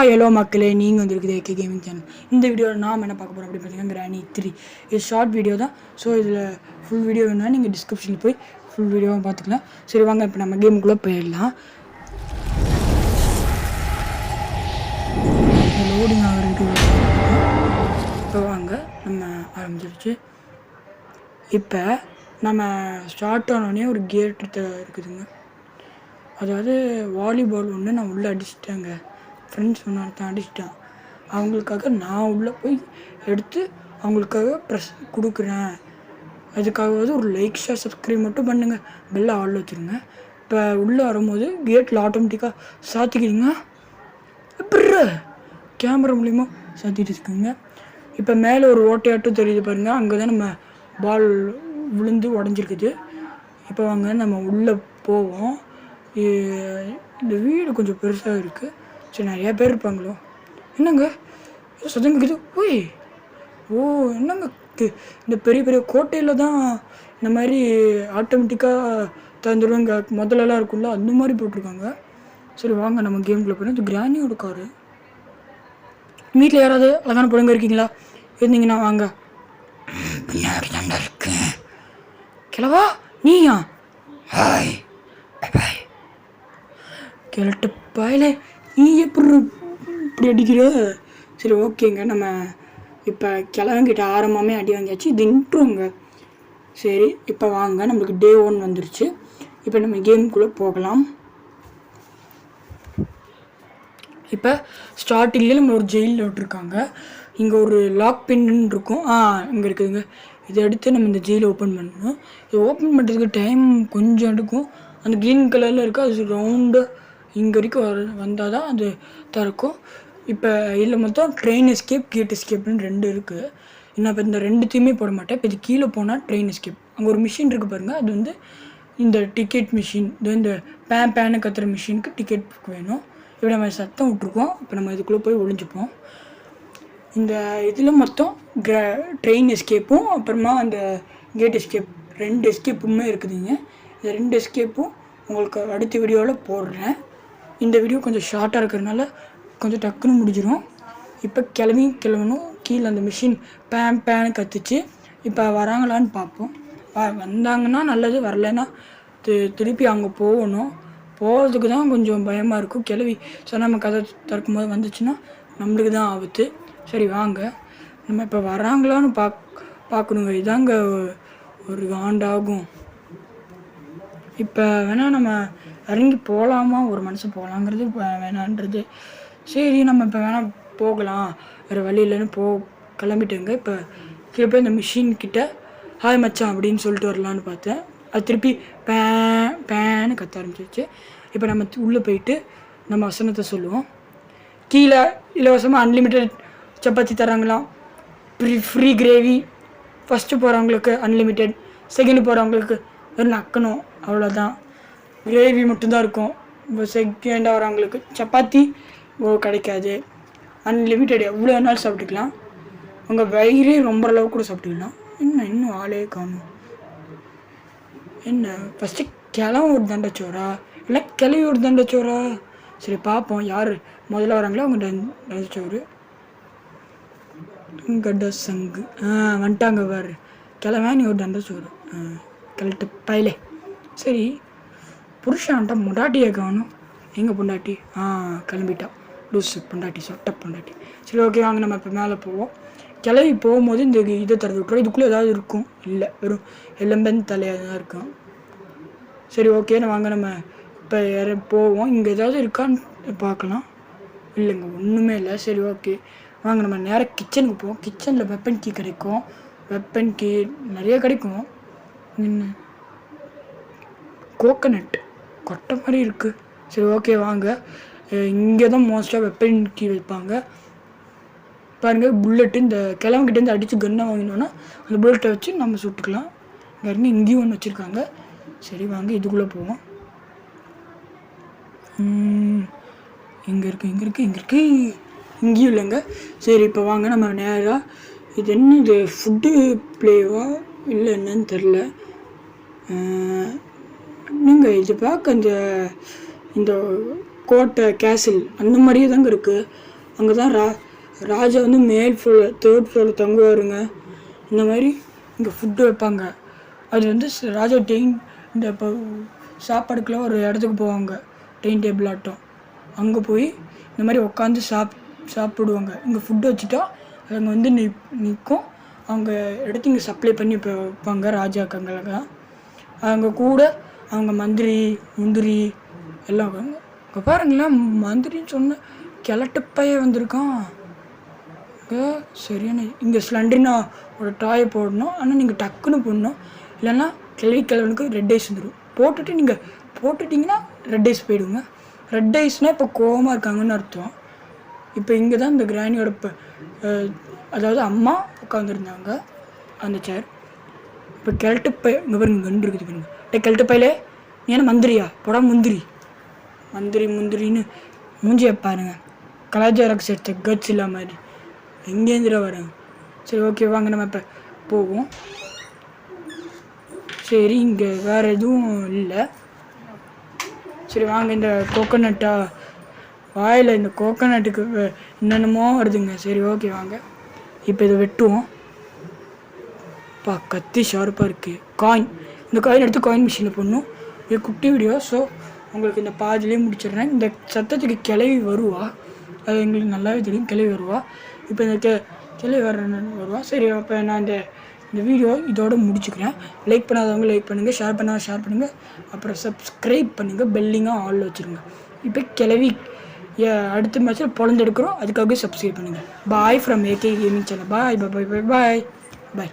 Hello மக்களே, நீங்கள் வந்துருக்குது ஏகே கேமிங் சேனல். இந்த வீடியோவில் நாம் என்ன பார்க்க போகிறோம் அப்படின்னு பார்த்தீங்கன்னா கிராணி 3 இது ஷார்ட் வீடியோ தான். ஸோ இதில் ஃபுல் வீடியோ வேணும்னா நீங்கள் டிஸ்கிரிப்ஷனில் போய் ஃபுல் வீடியோவை பார்த்துக்கலாம். சரி வாங்க இப்போ நம்ம கேமுக்குள்ளே போயிடலாம். லோடிங் ஆகிறதுக்கு இப்போ வாங்க நம்ம ஆரம்பிச்சிருச்சு. இப்போ நம்ம ஸ்டார்ட் ஆனோடனே ஒரு கேட் இருக்குதுங்க. அதாவது வாலிபால் ஒன்று நான் உள்ளே அடிச்சிட்டேங்க. ஃப்ரெண்ட்ஸ் ஒன்று தான் அடிச்சிட்டான். அவங்களுக்காக நான் உள்ளே போய் எடுத்து அவங்களுக்காக ப்ரெஸ் கொடுக்குறேன். அதுக்காகவாவது ஒரு லைக் ஷேர் சப்ஸ்கிரைப் மட்டும் பண்ணுங்கள். பெல்லை ஆள் வச்சுருங்க. இப்போ உள்ளே வரும்போது கேட்டில் ஆட்டோமேட்டிக்காக சாத்திக்கிறீங்க. அப்புறம் கேமரா மூலிமா சாத்திட்டு இருக்குங்க. இப்போ மேலே ஒரு ஓட்டையாட்டும் தெரியுது பாருங்கள். அங்கே தான் நம்ம பால் விழுந்து உடஞ்சிருக்குது. இப்போ வாங்க நம்ம உள்ளே போவோம். இந்த வீடு கொஞ்சம் பெருசாக இருக்குது. சரி நிறையா பேர் இருப்பாங்களோ. என்னங்க சத்தம் கேட்குது? ஓய் என்னங்க இந்த பெரிய பெரிய கோட்டையில் தான் இந்த மாதிரி ஆட்டோமேட்டிக்காக தந்துடுவாங்க. முதல்லலாம் இருக்கும்ல, அந்த மாதிரி போட்டிருக்காங்க. சரி வாங்க நம்ம கேமுக்குள்ளே போயிடும். இது கிராணியோட காரு. வீட்டில் யாராவது அழகான பொழுங்க இருக்கீங்களா? இருந்தீங்கன்னா வாங்க. பின்னாடி தாண்டா இருக்கேன். கிளவா நீயா? Hi bye. கிளட்டு பாயில நீ இப்படி அடிக்கிற? சரி ஓகேங்க, நம்ம இப்போ கிழவங்கிட்ட ஆரம்பமே அடி வாங்கியாச்சு. இது இன்ட்ரோங்க. சரி இப்போ வாங்க, நம்மளுக்கு டே 1 வந்துருச்சு. இப்போ நம்ம கேமுக்குள்ளே போகலாம். இப்போ ஸ்டார்டிங்லேயே நம்ம ஒரு ஜெயிலில் விட்டுருக்காங்க. இங்கே ஒரு லாக் பின்னு இருக்கும். இங்கே இருக்குதுங்க. இதை எடுத்து நம்ம இந்த ஜெயிலை ஓப்பன் பண்ணணும். இது ஓப்பன் பண்ணுறதுக்கு டைம் கொஞ்சம் எடுக்கும். அந்த க்ரீன் கலரில் இருக்குது, அது ரவுண்டாக இங்கே வரைக்கும் வந்தால் தான் அது திறக்கும். இப்போ இதில் மொத்தம் ட்ரெயின் எஸ்கேப், கேட் எஸ்கேப்னு 2 இருக்குது. நான் இப்போ இந்த 2த்தையுமே போட மாட்டேன். இப்போ இது கீழே போனால் ட்ரெயின் எஸ்கேப். அங்கே ஒரு மிஷின் இருக்குது பாருங்கள். அது வந்து இந்த டிக்கெட் மிஷின். இது இந்த பேனு கத்துற மிஷினுக்கு டிக்கெட் வேணும். இப்போ நம்ம சத்தம் விட்ருக்கோம். இப்போ நம்ம இதுக்குள்ளே போய் ஒழிஞ்சுப்போம். இந்த இதில் மொத்தம் ட்ரெயின் எஸ்கேப்பும் அப்புறமா அந்த கேட் எஸ்கேப் 2 எஸ்கேப்புமே இருக்குதுங்க. இந்த 2 எஸ்கேப்பும் உங்களுக்கு அடுத்த வீடியோவில் போடுறேன். இந்த வீடியோ கொஞ்சம் ஷார்ட்டாக இருக்கிறதுனால கொஞ்சம் டக்குன்னு முடிஞ்சிடும். இப்போ கிளம்பணும். கீழே அந்த மிஷின் பேனு கத்துச்சு. இப்போ வராங்களான்னு பார்ப்போம். வந்தாங்கன்னா நல்லது, வரலைன்னா திருப்பி அங்கே போகணும். போகிறதுக்கு தான் கொஞ்சம் பயமாக இருக்கும். கிளவி சார் நம்ம கதை திறக்கும் போது வந்துச்சுன்னா நம்மளுக்கு தான் ஆபத்து. சரி வாங்க, நம்ம இப்போ வராங்களான்னு பார்க்கணுங்க. இதாங்க ஒரு ஆண்டாகும். இப்போ வேணால் நம்ம இறங்கி போகலாமா? ஒரு மனுஷன் போகலாங்கிறது வேணான்றது. சரி நம்ம இப்போ வேணால் போகலாம், வேறு வழி இல்லைன்னு கிளம்பிட்டேங்க. இப்போ திருப்பி இந்த மிஷின்கிட்ட ஹாய் மச்சான் அப்படின்னு சொல்லிட்டு வரலான்னு பார்த்தேன். அது திருப்பி பேன்னு கத்த ஆரம்பிச்சிச்சு. இப்போ நம்ம உள்ளே போயிட்டு நம்ம வசனத்தை சொல்லுவோம். கீழே இலவசமாக அன்லிமிட்டெட் சப்பாத்தி தராங்களாம். Free gravy. ஃபஸ்ட்டு போகிறவங்களுக்கு அன்லிமிட்டெட், செகண்ட் போகிறவங்களுக்கு வெறும் நக்கணும், அவ்வளோதான். கிரேவி மட்டும்தான் இருக்கும். இப்போ செகண்டாக வரவங்களுக்கு சப்பாத்தி கிடைக்காது. அன்லிமிட்டெட் எவ்வளோ வேணாலும் சாப்பிட்டுக்கலாம். உங்கள் வயிறே ரொம்ப அளவு கூட சாப்பிட்டுக்கலாம். என்ன இன்னும் ஆளே காணும்? என்ன ஃபஸ்ட்டு கிளம்ப ஒரு தண்டச்சோரா இல்லை கிளவி ஒரு தண்டச்சோரா? சரி பார்ப்போம் யார் முதல்ல வராங்களோ அவங்க தண்டச்சோறு. கட்ட சங்கு வந்துட்டாங்க பாரு. கிளம்பா நீ ஒரு தண்டச்சோறு. கரெக்டு பையலே. சரி புருஷன்ட்ட பொண்டாட்டியை காணும். எங்கே பொண்டாட்டி? கிளம்பிட்டா. லூசு பொண்டாட்டி, சொட்ட பொண்டாட்டி. சரி ஓகே வாங்க நம்ம இப்போ மேலே போவோம். கிளவி போகும்போது இந்த இதை திறந்து விட்டுறோம். இதுக்குள்ளே ஏதாவது இருக்கும்? இல்லை, வெறும் எலும்பன் தலையாக தான் இருக்கும். சரி ஓகே வாங்க நம்ம இப்போ போவோம். இங்கே ஏதாவது இருக்கான்னு பார்க்கலாம். இல்லைங்க ஒன்றுமே இல்லை. சரி ஓகே வாங்க நம்ம நேராக கிச்சனுக்கு போவோம். கிச்சனில் வெப்பன் கீ கிடைக்கும். வெப்பன் கீ நிறைய கிடைக்கும். என்ன கோகனட் கொட்டை மாதிரி இருக்குது. சரி ஓகே வாங்க. இங்கே தான் மோஸ்ட்டாக வெப்பன் கீ வைப்பாங்க பாருங்கள். புல்லெட்டு இந்த கிழவங்கிட்டேருந்து அடித்து கன்னை வாங்கினோன்னா அந்த புல்லெட்டை வச்சு நம்ம சுட்டுக்கலாம். பாருங்க இங்கேயும் ஒன்று வச்சுருக்காங்க. சரி வாங்க இதுக்குள்ளே போவோம். இங்கே இருக்குது இங்கேயும் இல்லைங்க. சரி இப்போ வாங்க நம்ம நேராக இது என்ன இது ஃபுட்டு பிளேவா இல்லை என்னன்னு தெரில. நீங்கள் இது பார்க்க இந்த கோட்டை கேசில் அந்த மாதிரியே தாங்க இருக்குது. அங்கே தான் ராஜா வந்து மேல் ஃப்ளோர் 3rd ஃப்ளோரில் தங்குவாருங்க. இந்த மாதிரி இங்கே ஃபுட்டு வைப்பாங்க. அது வந்து ராஜா இந்த இப்போ சாப்பாடுக்குலாம் ஒரு இடத்துக்கு போவாங்க, டைனிங் டேபிள் ஆட்டம். அங்கே போய் இந்த மாதிரி உட்காந்து சாப்பிடுவாங்க. இங்கே ஃபுட்டு வச்சுட்டா அங்கே வந்து நிற்கும். அவங்க எடுத்து இங்கே சப்ளை பண்ணி வைப்பாங்க ராஜாக்கங்களுக்கெல்லாம். அவங்க கூட அவங்க முந்திரி எல்லாம் இருக்காங்க. இப்போ பாருங்களேன், மந்திரின்னு சொன்ன கிழட்டுப்பைய வந்திருக்கான். சரியான இங்கே ஸ்லண்ட்ரினா ஒரு டாயை போடணும். ஆனால் நீங்கள் டக்குன்னு போடணும், இல்லைன்னா கிழவனுக்கு ரெட் ஐஸ் வந்துடும். போட்டுட்டிங்கன்னா ரெட் ஐஸ் போயிடுங்க. ரெட் ஐஸ்னால் இப்போ கோவமாக இருக்காங்கன்னு அர்த்தம். இப்போ இங்கே தான் இந்த கிராணியோட அதாவது அம்மா உட்காந்துருந்தாங்க அந்த சேர். இப்போ கிழட்டுப்பை இங்கே பாருங்க, கண்டு இருக்குது பாருங்க. கிழட்டுப்பையிலே நீ என்ன மந்திரியா? போடா முந்திரின்னு மூஞ்சியை பாருங்க. கலாச்சாரம் சேர்த்த கட்ஸ் இல்லாம மாதிரி எங்கேந்திர வராங்க. சரி, ஓகே, வாங்க நம்ம இப்போ போவோம். சரி, இங்கே வேறு எதுவும் இல்லை. சரி வாங்க, இந்த வாயில் இந்த கோகோனட்டுக்கு என்னென்னமோ வருதுங்க. சரி, ஓகே, வாங்க இப்போ இதை வெட்டுவோம். கத்தி ஷார்ப்பாக இருக்குது. இந்த காயின் எடுத்து காயின் மிஷினில் போடணும். இது குட்டி வீடியோ, ஸோ உங்களுக்கு இந்த பாதிலே முடிச்சிடுறேன். இந்த சத்தத்துக்கு கிளவி வருவா, அது எங்களுக்கு நல்லாவே தெரியும். கிளவி வருவா. இப்போ இந்த கிளவி வருவா. சரி, அப்போ நான் இந்த வீடியோ இதோடு முடிச்சுக்கிறேன். லைக் பண்ணாதவங்க லைக் பண்ணுங்கள், ஷேர் பண்ணுங்கள், அப்புறம் சப்ஸ்கிரைப் பண்ணுங்கள், பெல்லிங்காக ஆளில் வச்சுருங்க. இப்போ கிளவி அடுத்த மேட்ச்சில் பொழந்தெடுக்கிறோம், அதுக்காக சப்ஸ்கிரைப் பண்ணுங்கள். Bye from AK Gaming channel. Bye.